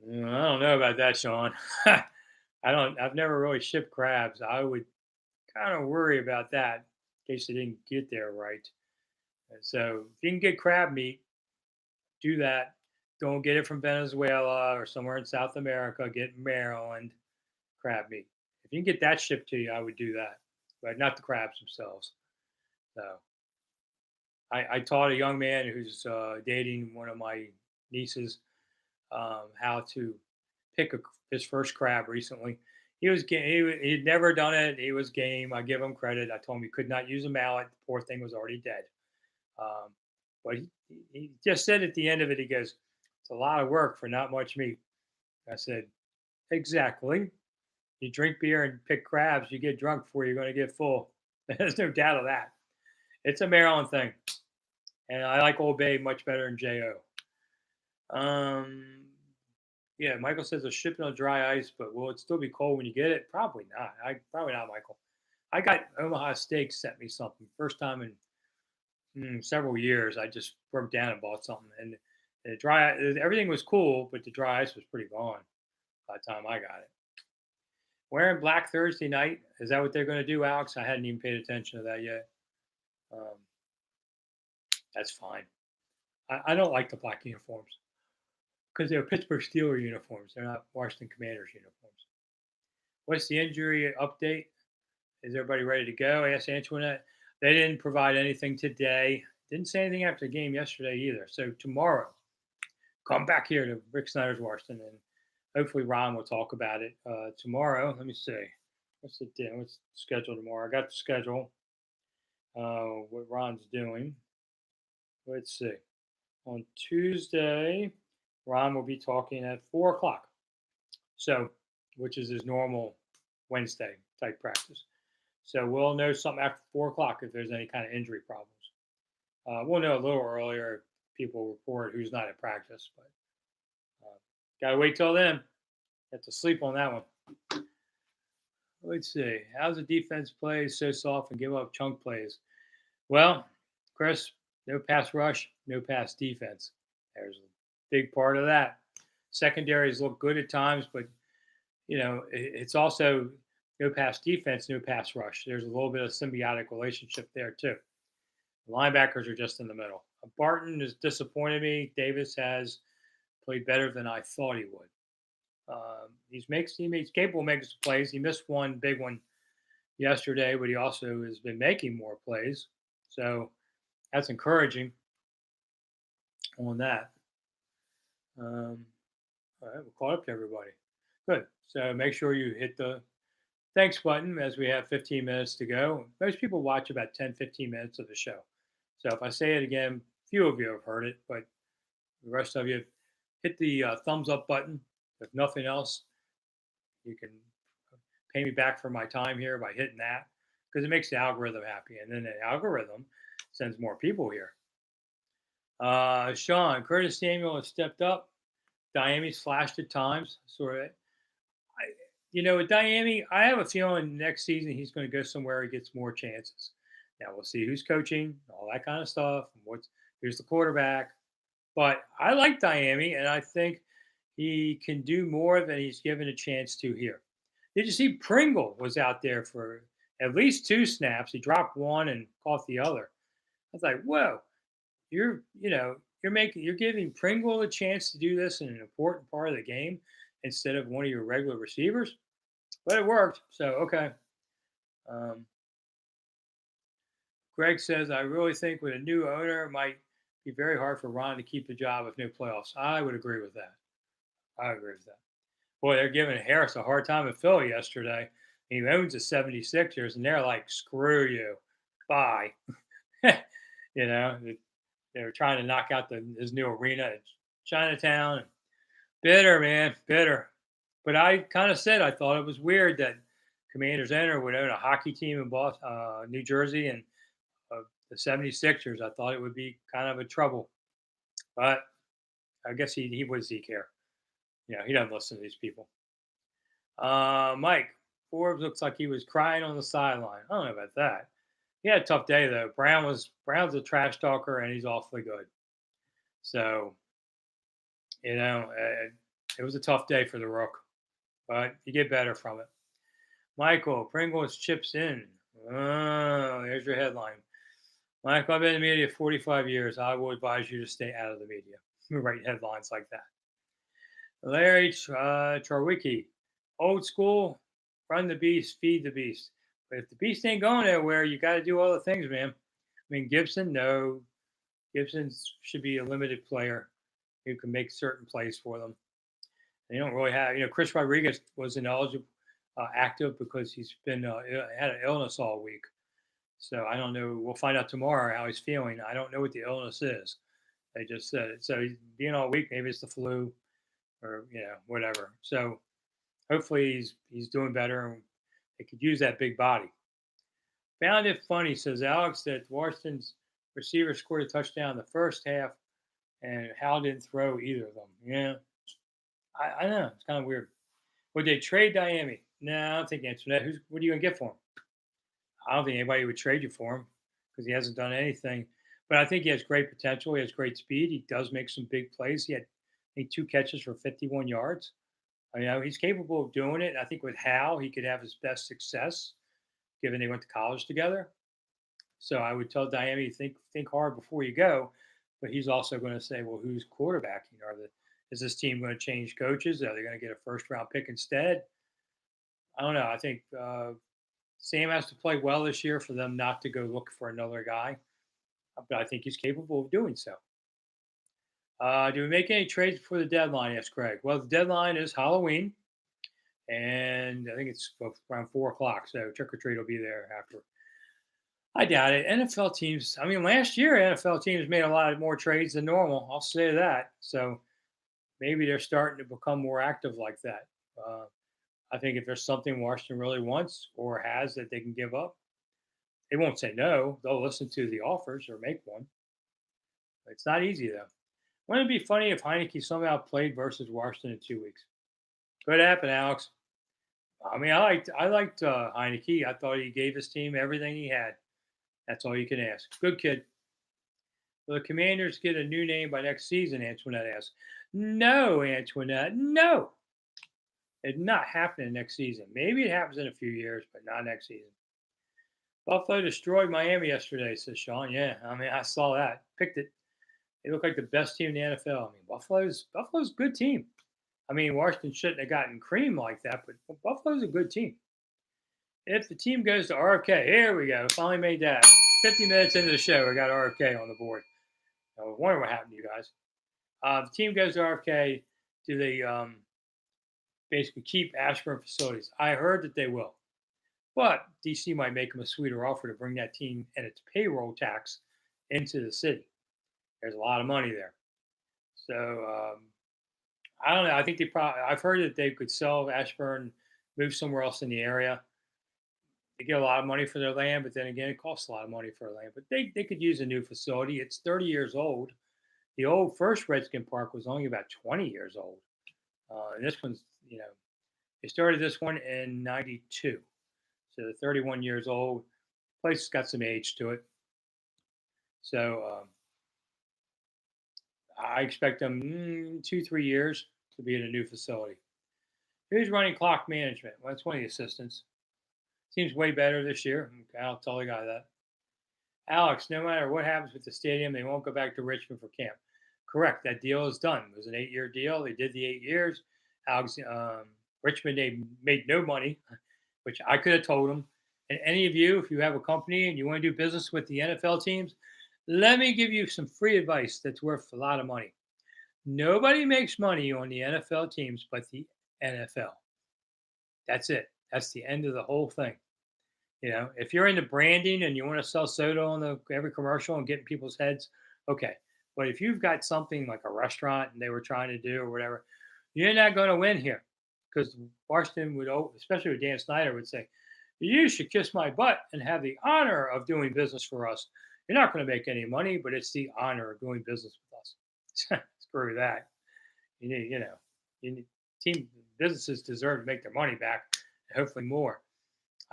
I don't know about that, Sean. I don't. I've never really shipped crabs. I would kind of worry about that in case they didn't get there right. And so if you can get crab meat, do that. Don't get it from Venezuela or somewhere in South America. Get Maryland crab meat. If you can get that shipped to you, I would do that, but not the crabs themselves. So I taught a young man who's dating one of my nieces how to pick his first crab recently. He was he'd never done it. He was game. I give him credit. I told him he could not use a mallet. The poor thing was already dead. Um, but he just said at the end of it, he goes, "It's a lot of work for not much meat." I said, "Exactly. You drink beer and pick crabs, you get drunk before you're going to get full. There's no doubt of that. It's a Maryland thing, and I like Old Bay much better than Jo. Um, yeah, Michael says a shipping on dry ice, but will it still be cold when you get it? Probably not. Probably not, Michael. I got Omaha Steaks sent me something first time in several years. I just broke down and bought something, and the dry everything was cool, but the dry ice was pretty gone by the time I got it. Wearing black Thursday night is that what they're going to do, Alex? I hadn't even paid attention to that yet. Um, that's fine. I don't like the black uniforms because they're Pittsburgh Steelers uniforms. They're not Washington Commanders uniforms. What's the injury update? Is everybody ready to go? I asked Antoinette. They didn't provide anything today. Didn't say anything after the game yesterday either. So tomorrow, come back here to Rick Snyder's Washington, and hopefully Ron will talk about it tomorrow. Let me see. What's the day? What's the schedule tomorrow? I got the schedule. What Ron's doing. Let's see. On Tuesday, Ron will be talking at 4 o'clock. So, which is his normal Wednesday type practice. So we'll know something after 4 o'clock if there's any kind of injury problems. We'll know a little earlier if people report who's not at practice, but gotta wait till then. Have to sleep on that one. Let's see. How's the defense play so soft and give up chunk plays? Well, Chris, no pass rush, no pass defense. There's a big part of that. Secondaries look good at times, but it's also no pass defense, no pass rush. There's a little bit of symbiotic relationship there too. The linebackers are just in the middle. Barton has disappointed me. Davis has played better than I thought he would. He's capable of making some plays. He missed one big one yesterday, but he also has been making more plays. So that's encouraging on that. All right, we're caught up to everybody. Good. So make sure you hit the thanks button as we have 15 minutes to go. Most people watch about 10, 15 minutes of the show. So if I say it again, few of you have heard it, but the rest of you hit the thumbs up button. If nothing else, you can pay me back for my time here by hitting that because it makes the algorithm happy. And then the algorithm sends more people here. Sean, Curtis Samuel has stepped up. Diami's flashed at times. Sort of. With Diami, I have a feeling next season he's going to go somewhere he gets more chances. Now we'll see who's coaching, all that kind of stuff. Who's the quarterback? But I like Diami, and I think he can do more than he's given a chance to here. Did you see Pringle was out there for at least 2 snaps? He dropped one and caught the other. I was like, whoa, you're giving Pringle a chance to do this in an important part of the game instead of one of your regular receivers. But it worked, so okay. Greg says, I really think with a new owner, it might be very hard for Ron to keep the job with no playoffs. I would agree with that. I agree with that. Boy, they're giving Harris a hard time in Philly yesterday. He owns the 76ers, and they're like, screw you. Bye. They were trying to knock out his new arena in Chinatown. Bitter, man, bitter. But I kind of said I thought it was weird that Commanders owner would own a hockey team in Boston, New Jersey, and the 76ers. I thought it would be kind of a trouble. But I guess he what does he care? He doesn't listen to these people. Mike, Forbes looks like he was crying on the sideline. I don't know about that. He had a tough day though. Brown's a trash talker and he's awfully good. So, it was a tough day for the Rook, but you get better from it. Michael, Pringles chips in. Oh, there's your headline. Michael, I've been in the media 45 years. I will advise you to stay out of the media. Write headlines like that. Larry Charwicki, old school, run the beast, feed the beast. But if the beast ain't going anywhere, you got to do other things, man. I mean, Gibson, no. Gibson should be a limited player who can make certain plays for them. They don't really have, Chris Rodriguez was ineligible, active because he's been had an illness all week. So I don't know. We'll find out tomorrow how he's feeling. I don't know what the illness is. They just said it. So he's being all week. Maybe it's the flu, or whatever. So hopefully he's doing better, and they could use that big body. Found it funny, says Alex, that Washington's receiver scored a touchdown in the first half, and Hal didn't throw either of them. Yeah, I know it's kind of weird. Would they trade Diami? No, I don't think answer that. What are you gonna get for him? I don't think anybody would trade you for him because he hasn't done anything. But I think he has great potential. He has great speed. He does make some big plays. He had, I think, 2 catches for 51 yards. He's capable of doing it. I think with Hal, he could have his best success, given they went to college together. So I would tell Miami, think hard before you go. But he's also going to say, well, who's quarterbacking? Is this team going to change coaches? Are they going to get a first round pick instead? I don't know. I think Sam has to play well this year for them not to go look for another guy. But I think he's capable of doing so. Do we make any trades before the deadline? Asked Craig. Well, the deadline is Halloween, and I think it's around 4 o'clock. So trick or treat will be there after. I doubt it. NFL teams. I mean, last year NFL teams made a lot more trades than normal. I'll say that. So maybe they're starting to become more active like that. Uh, I think if there's something Washington really wants or has that they can give up, they won't say no. They'll listen to the offers or make one. It's not easy though. Wouldn't it be funny if Heineke somehow played versus Washington in 2 weeks? Could happen, Alex. I mean, I liked Heineke. I thought he gave his team everything he had. That's all you can ask. Good kid. Will the Commanders get a new name by next season? Antoinette asked. No, Antoinette. No, it's not happening next season. Maybe it happens in a few years, but not next season. Buffalo destroyed Miami yesterday, says Sean. Yeah, I mean, I saw that. Picked it. They look like the best team in the NFL. I mean, Buffalo's a good team. I mean, Washington shouldn't have gotten cream like that, but Buffalo's a good team. If the team goes to RFK, here we go. Finally made that. 50 minutes into the show, we got RFK on the board. I was wondering what happened to you guys. The team goes to RFK. Do they basically keep Ashburn facilities? I heard that they will. But DC might make them a sweeter offer to bring that team and its payroll tax into the city. There's a lot of money there. So I don't know. I think I've heard that they could sell Ashburn, move somewhere else in the area. They get a lot of money for their land, but then again, it costs a lot of money for land. But they could use a new facility. It's 30 years old. The old first Redskin Park was only about 20 years old. And this one's, they started this one in 92. So they're 31 years old. The place has got some age to it. So I expect them 2-3 years to be in a new facility. Who's running clock management? Well, that's one of the assistants. Seems way better this year. Okay, I'll tell the guy that. Alex, no matter what happens with the stadium, they won't go back to Richmond for camp. Correct. That deal is done. It was an 8-year deal. They did the 8 years. Alex, Richmond, they made no money, which I could have told them. And any of you, if you have a company and you want to do business with the NFL teams, let me give you some free advice that's worth a lot of money. Nobody makes money on the NFL teams but the NFL. That's it. That's the end of the whole thing. If you're into branding and you want to sell soda on every commercial and get in people's heads, okay. But if you've got something like a restaurant and they were trying to do or whatever, you're not going to win here, because Washington would, especially with Dan Snider, would say, you should kiss my butt and have the honor of doing business for us. You're not going to make any money, but it's the honor of doing business with us. Screw that. You need team businesses deserve to make their money back, and hopefully more.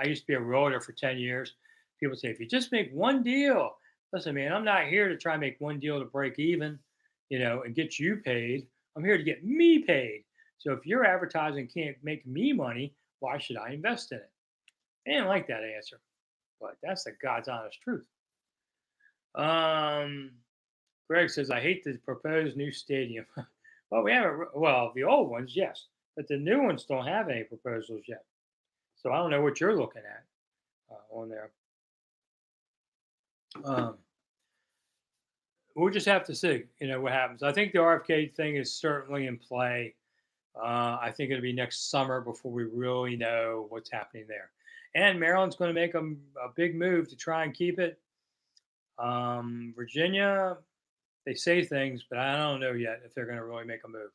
I used to be a realtor for 10 years. People say, if you just make one deal, listen, man, I'm not here to try and make one deal to break even, and get you paid. I'm here to get me paid. So if your advertising can't make me money, why should I invest in it? They didn't like that answer, but that's the God's honest truth. Greg says, I hate the proposed new stadium. Well, we haven't, well, the old ones, yes, but the new ones don't have any proposals yet. So I don't know what you're looking at on there. We'll just have to see, what happens. I think the RFK thing is certainly in play. I think it'll be next summer before we really know what's happening there. And Maryland's going to make a big move to try and keep it. Virginia, they say things, but I don't know yet if they're going to really make a move.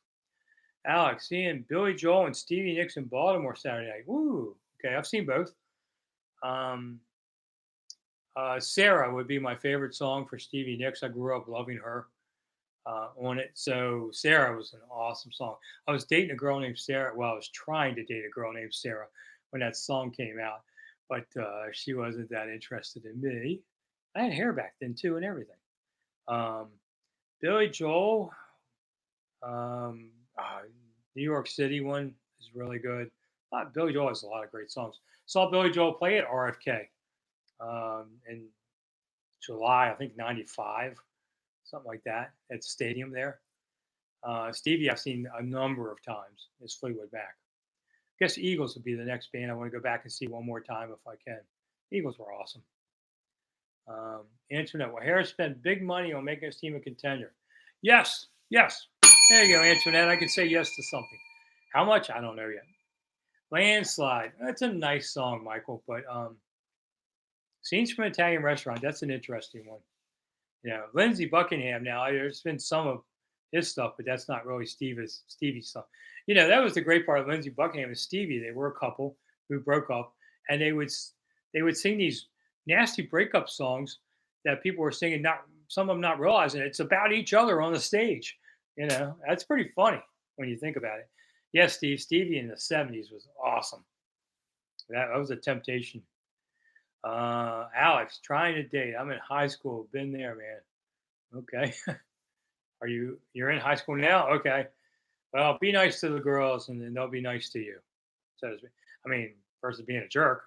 Alex, seeing Billy Joel and Stevie Nicks in Baltimore Saturday night. Woo! Okay, I've seen both. Sarah would be my favorite song for Stevie Nicks. I grew up loving her on it. So Sarah was an awesome song. I was dating a girl named Sarah. Well, I was trying to date a girl named Sarah when that song came out, but she wasn't that interested in me. I had hair back then too and everything. Billy Joel, New York City one is really good. Billy Joel has a lot of great songs. Saw Billy Joel play at RFK, and July, I think 95, something like that, at the stadium there. Stevie, I've seen a number of times as Fleetwood Mac. I guess Eagles would be the next band I want to go back and see one more time if I can. Eagles were awesome. Internet. Well, Harris spent big money on making his team a contender. Yes, yes. There you go, Internet. I can say yes to something. How much? I don't know yet. Landslide. That's a nice song, Michael. But Scenes from an Italian Restaurant. That's an interesting one. Lindsey Buckingham. Now, there's been some of his stuff, but that's not really Stevie's stuff. That was the great part of Lindsey Buckingham and Stevie. They were a couple who broke up, and they would sing these nasty breakup songs that people were singing, not some of them not realizing it's about each other on the stage. That's pretty funny when you think about it. Yes, Stevie in the '70s was awesome. That was a temptation. Alex, trying to date. I'm in high school. Been there, man. Okay. You're in high school now? Okay. Well, be nice to the girls and then they'll be nice to you. So to speak. I mean, versus being a jerk.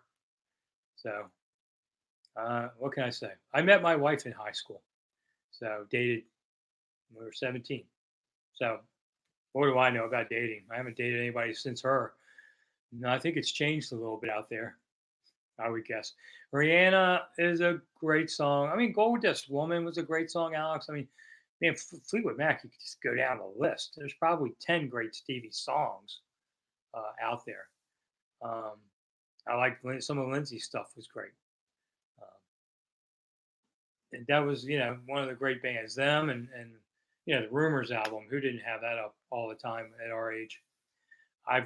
So what can I say? I met my wife in high school. So dated when we were 17. So what do I know about dating? I haven't dated anybody since her. No, I think it's changed a little bit out there, I would guess. Rihanna is a great song. I mean, Goldust Woman was a great song, Alex. I mean, man, Fleetwood Mac, you could just go down the list. There's probably 10 great Stevie songs out there. Um, I like some of Lindsay's stuff was great. Um, and that was, one of the great bands. Them and the Rumors album. Who didn't have that up all the time at our age? I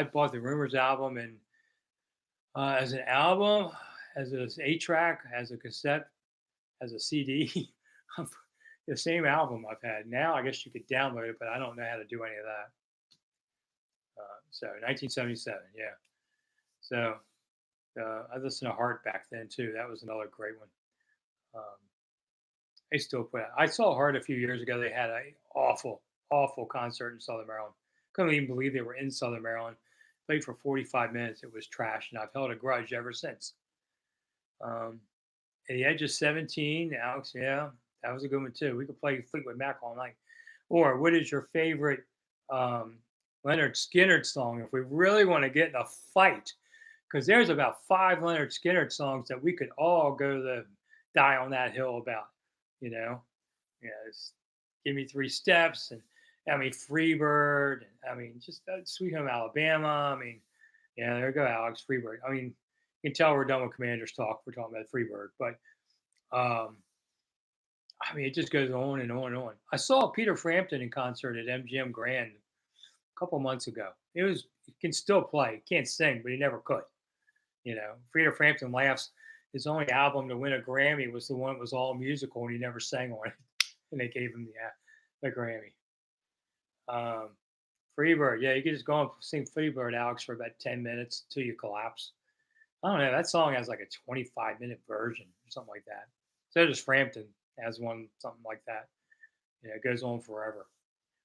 bought the Rumors album and as an album, as an 8-track, as a cassette, as a CD. The same album I've had. Now I guess you could download it, but I don't know how to do any of that. So 1977, yeah. So I listened to Heart back then too. That was another great one. They still put out. I saw Heart a few years ago. They had a awful, awful concert in Southern Maryland. Couldn't even believe they were in Southern Maryland. Played for 45 minutes. It was trash, and I've held a grudge ever since. At the age of 17, Alex, yeah, that was a good one too. We could play Fleetwood Mac all night. Or what is your favorite Leonard Skinner song if we really want to get in a fight? Because there's about 5 Leonard Skinner songs that we could all go the die on that hill about. You know, it's Give Me 3 Steps and I mean Freebird. And, I mean just Sweet Home Alabama. I mean, yeah, there you go, Alex Freebird. I mean, you can tell we're done with Commanders talk. We're talking about Freebird, but um, I mean, it just goes on and on and on. I saw Peter Frampton in concert at MGM Grand a couple months ago. He can still play. He can't sing, but he never could. Peter Frampton laughs. His only album to win a Grammy was the one that was all musical, and he never sang on it. And they gave him the Grammy. Um, Freebird, yeah, you could just go and sing Freebird, Alex, for about 10 minutes until you collapse. I don't know. That song has like a 25-minute version or something like that. So does Frampton has one, something like that. It goes on forever.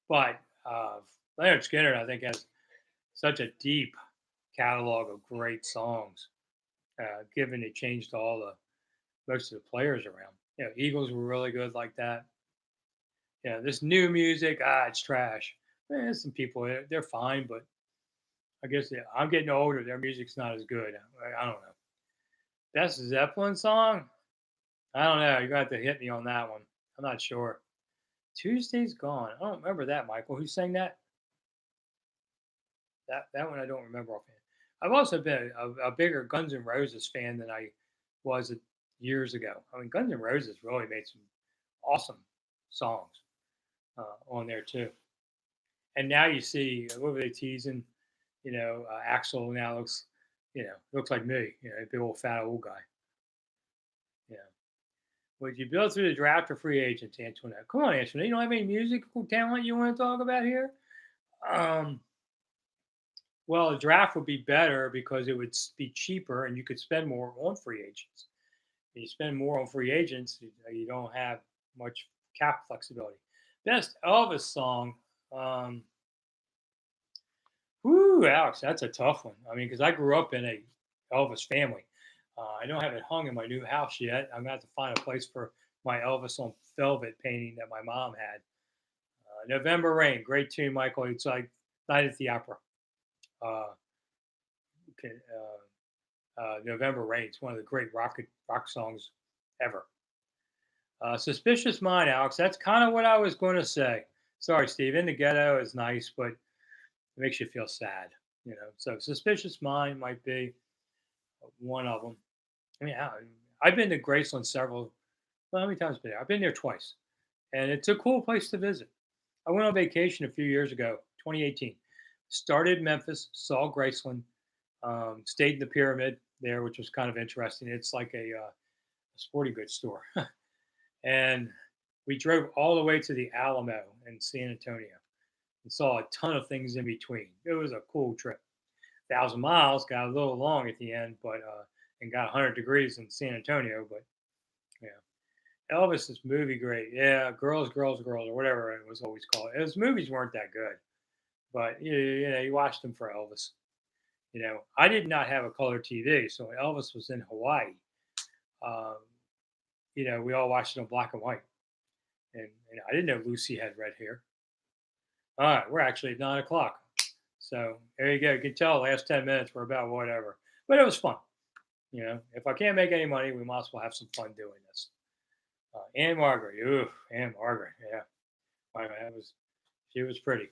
But Leonard Skinner, I think, has such a deep catalog of great songs. Given it changed most of the players around. Eagles were really good like that. This new music, it's trash. There's some people, they're fine, but I guess I'm getting older. Their music's not as good. I don't know. Best Zeppelin song? I don't know. You're going to have to hit me on that one. I'm not sure. Tuesday's Gone. I don't remember that, Michael. Who sang that? That one I don't remember offhand. I've also been a bigger Guns N' Roses fan than I was years ago. I mean, Guns N' Roses really made some awesome songs on there too. And now you see what were they teasing? Axel now looks like me. A big old fat old guy. Yeah. Would you build through the draft or free agents, Antoinette? Come on, Antoinette. You don't have any musical talent you want to talk about here? Well, a draft would be better because it would be cheaper and you could spend more on free agents. If you spend more on free agents, you don't have much cap flexibility. Best Elvis song. Alex, that's a tough one. I mean, because I grew up in a Elvis family. I don't have it hung in my new house yet. I'm going to have to find a place for my Elvis on Velvet painting that my mom had. November Rain, great tune, Michael. It's like Night at the Opera. Uh, okay, November Rain. It's one of the great rock songs ever. Suspicious Mind, Alex. That's kind of what I was going to say. Sorry, Steve. In the Ghetto is nice, but it makes you feel sad. So Suspicious Mind might be one of them. I mean, I've been to Graceland several. Well, how many times been there? I've been there twice, and it's a cool place to visit. I went on vacation a few years ago, 2018. Started Memphis, saw Graceland, stayed in the Pyramid there, which was kind of interesting. It's like a sporting goods store, and we drove all the way to the Alamo in San Antonio and saw a ton of things in between. It was a cool trip. 1,000 miles got a little long at the end, but and got 100 degrees in San Antonio, but yeah. Elvis's movie great. Yeah, Girls, Girls, Girls, or whatever it was always called. His movies weren't that good, but you watched them for Elvis. I did not have a color TV, so when Elvis was in Hawaii, um, we all watched it on black and white. And I didn't know Lucy had red hair. All right, we're actually at 9 o'clock. So there you go. You can tell the last 10 minutes were about whatever. But it was fun. If I can't make any money, we might as well have some fun doing this. Anne Margaret. Ooh, Anne Margaret. Yeah. She was pretty.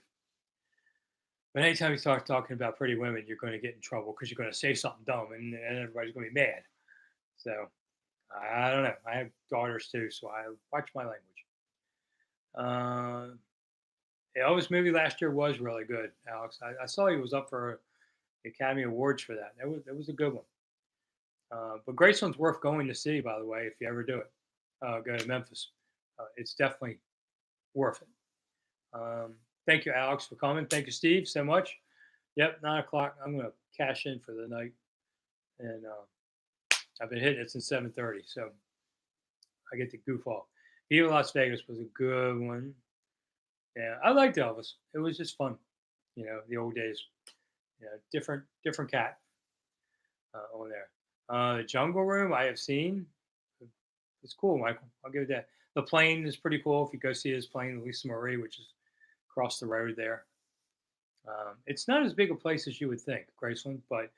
But anytime you start talking about pretty women, you're going to get in trouble because you're going to say something dumb and everybody's going to be mad. So I don't know. I have daughters too, so I watch my language. The Elvis movie last year was really good, Alex. I saw he was up for the Academy Awards for that. That was a good one. But Graceland's worth going to see, by the way, if you ever do it. Go to Memphis. It's definitely worth it. Thank you, Alex, for coming. Thank you, Steve, so much. Yep, 9 o'clock. I'm going to cash in for the night, and I've been hitting it since 7:30, so I get to goof off. Viva Las Vegas was a good one. Yeah, I liked Elvis. It was just fun, the old days. Different cat on there. The Jungle Room I have seen. It's cool, Michael. I'll give it that. The plane is pretty cool. If you go see his plane, Lisa Marie, which is across the road there. It's not as big a place as you would think, Graceland, but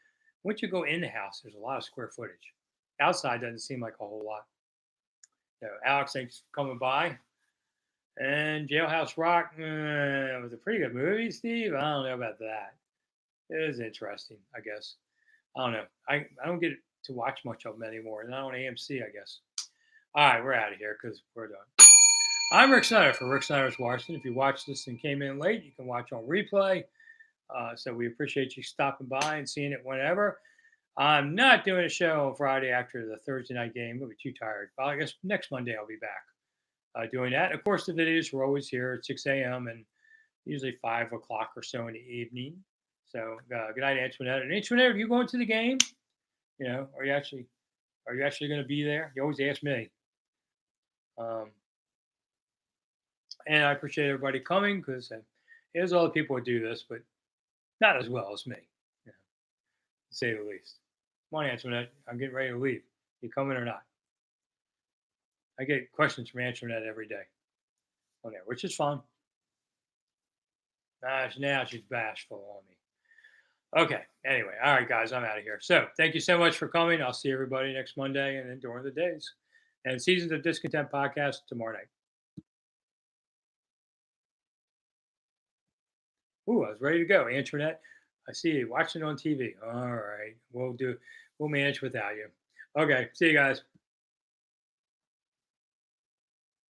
once you go in the house, there's a lot of square footage. Outside doesn't seem like a whole lot. Alex, thanks for coming by. And Jailhouse Rock was a pretty good movie, Steve. I don't know about that. It was interesting, I guess. I don't know. I don't get to watch much of them anymore. Not on AMC, I guess. All right, we're out of here because we're done. I'm Rick Snider for Rick Snider's Washington. If you watched this and came in late, you can watch on replay. So we appreciate you stopping by and seeing it whenever. I'm not doing a show on Friday after the Thursday night game. I'll be too tired. But I guess next Monday I'll be back doing that. Of course, the videos are always here at 6 a.m. and usually 5 o'clock or so in the evening. So good night, Antoinette. And Antoinette, are you going to the game? Are you actually going to be there? You always ask me. And I appreciate everybody coming because there's other people who do this, but not as well as me, to say the least. Come on, Antoinette. I'm getting ready to leave. You coming or not? I get questions from Antoinette every day on there, which is fun. Now she's bashful on me. Okay. Anyway, all right, guys, I'm out of here. So thank you so much for coming. I'll see everybody next Monday and then during the days. And Seasons of Discontent podcast tomorrow night. Ooh, I was ready to go. Antoinette, I see you watching on TV. All right. We'll manage without you. Okay. See you guys.